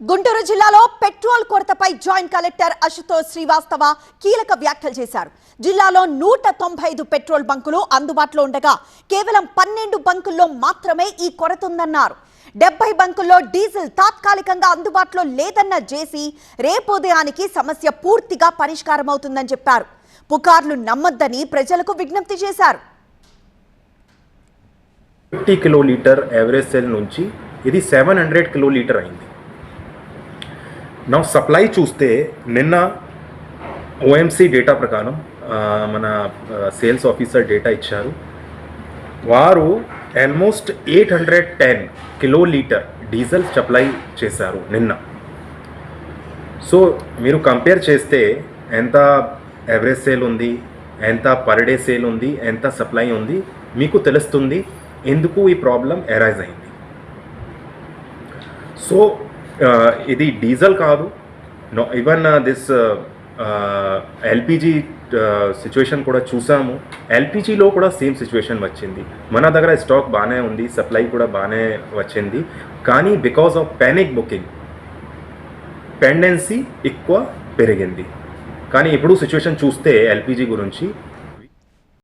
గుంటూరు జిల్లాలో పెట్రోల్ కొరతపై joint collector Ashutosh Srivastava కీలక వ్యాఖ్యలు చేశారు. జిల్లాలో 195 పెట్రోల్ బంకులు అందుబాటులో ఉండగా కేవలం 12 బంకుల్లో మాత్రమే ఈ కొరత ఉందన్నారు. 70 బంకుల్లో డీజిల్ తాత్కాలికంగా అందుబాటులో లేదన్న జేసీ రేపు ఉదయానికి సమస్య పూర్తిగా పరిష్కారమవుతుందని చెప్పారు. పుకార్లు నమ్మొద్దని ప్రజలకు విజ్ఞప్తి చేశారు. 50 కిలోలీటర్ యావరేజ్ సెల్ నుంచి ఇది 700 కిలోలీటర్ అయింది. నా సప్లై చూస్తే నిన్న ఓఎంసీ డేటా ప్రకారం మన సేల్స్ ఆఫీసర్ డేటా ఇచ్చారు. వారు ఆల్మోస్ట్ 810 కిలోలీటర్ డీజిల్ సప్లై చేశారు నిన్న. సో మీరు కంపేర్ చేస్తే ఎంత యావరేజ్ సేల్ ఉంది, ఎంత పర్ డే సేల్ ఉంది, ఎంత సప్లై ఉంది, మీకు తెలుస్తుంది ఎందుకు ఈ ప్రాబ్లం ఎరైజ్ అయింది. సో ఇది డీజిల్ కాదు, ఈవెన్ దిస్ ఎల్పిజి సిచ్యువేషన్ కూడా చూసాము. ఎల్పిజిలో కూడా సేమ్ సిచ్యువేషన్ వచ్చింది. మన దగ్గర స్టాక్ బాగానే ఉంది, సప్లై కూడా బాగానే వచ్చింది. కానీ because of panic booking pendency ఎక్కువ పెరిగింది. కానీ ఇప్పుడు సిచ్యువేషన్ చూస్తే ఎల్పిజి గురించి